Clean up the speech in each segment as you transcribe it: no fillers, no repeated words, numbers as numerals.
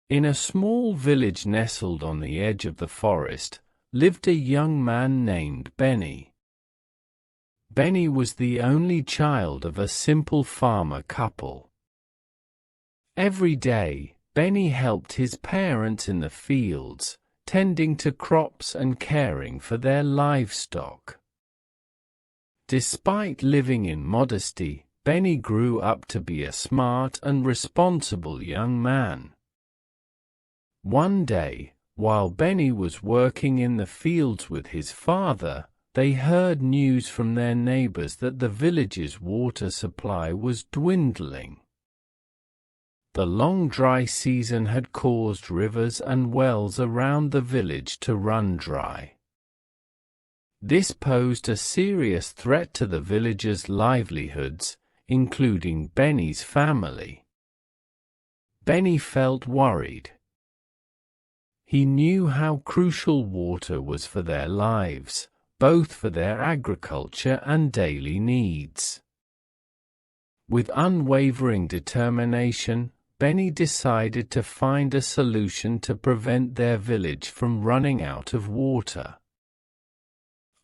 In a small village nestled on the edge of the forest, lived a young man named Benny. Benny was the only child of a simple farmer couple. Every day, Benny helped his parents in the fields, tending to crops and caring for their livestock. Despite living in modesty, Benny grew up to be a smart and responsible young man. One day, while Benny was working in the fields with his father, they heard news from their neighbors that the village's water supply was dwindling. The long dry season had caused rivers and wells around the village to run dry. This posed a serious threat to the villagers' livelihoods, including Benny's family. Benny felt worried. He knew how crucial water was for their lives, both for their agriculture and daily needs. With unwavering determination, Benny decided to find a solution to prevent their village from running out of water.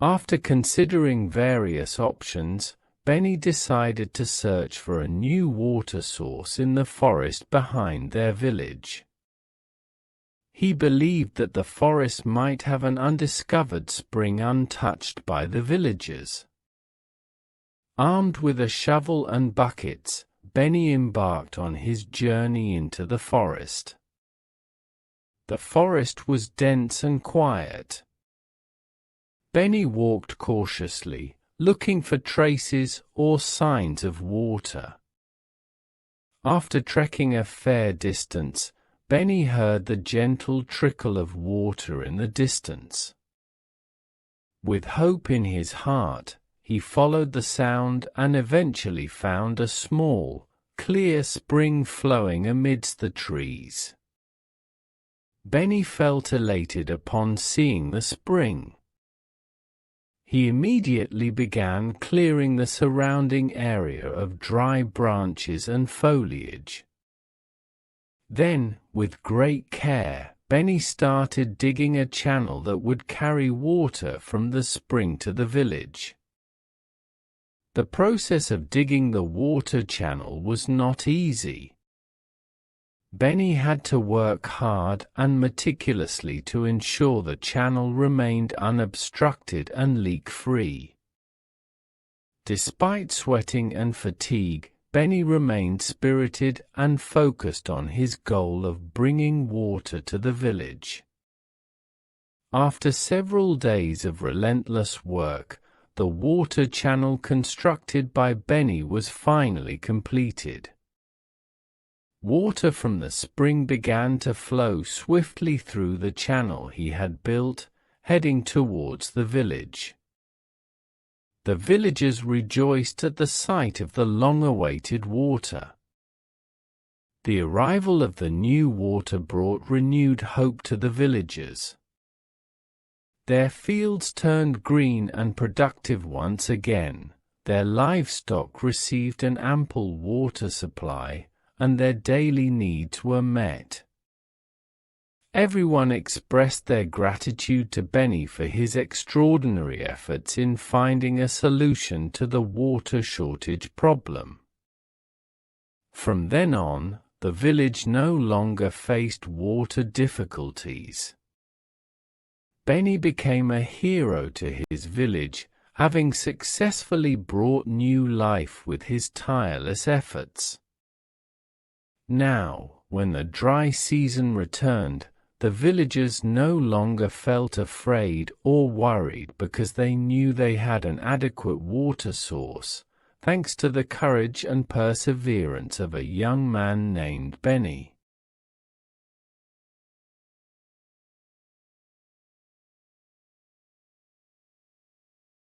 After considering various options, Benny decided to search for a new water source in the forest behind their village. He believed that the forest might have an undiscovered spring untouched by the villagers. Armed with a shovel and buckets, Benny embarked on his journey into the forest. The forest was dense and quiet. Benny walked cautiously, looking for traces or signs of water. After trekking a fair distance, Benny heard the gentle trickle of water in the distance. With hope in his heart, he followed the sound and eventually found a small, clear spring flowing amidst the trees. Benny felt elated upon seeing the spring. He immediately began clearing the surrounding area of dry branches and foliage. Then, with great care, Benny started digging a channel that would carry water from the spring to the village. The process of digging the water channel was not easy. Benny had to work hard and meticulously to ensure the channel remained unobstructed and leak-free. Despite sweating and fatigue, Benny remained spirited and focused on his goal of bringing water to the village. After several days of relentless work, the water channel constructed by Benny was finally completed. Water from the spring began to flow swiftly through the channel he had built, heading towards the village. The villagers rejoiced at the sight of the long-awaited water. The arrival of the new water brought renewed hope to the villagers. Their fields turned green and productive once again, their livestock received an ample water supply, and their daily needs were met. Everyone expressed their gratitude to Benny for his extraordinary efforts in finding a solution to the water shortage problem. From then on, the village no longer faced water difficulties. Benny became a hero to his village, having successfully brought new life with his tireless efforts. Now, when the dry season returned, the villagers no longer felt afraid or worried because they knew they had an adequate water source, thanks to the courage and perseverance of a young man named Benny.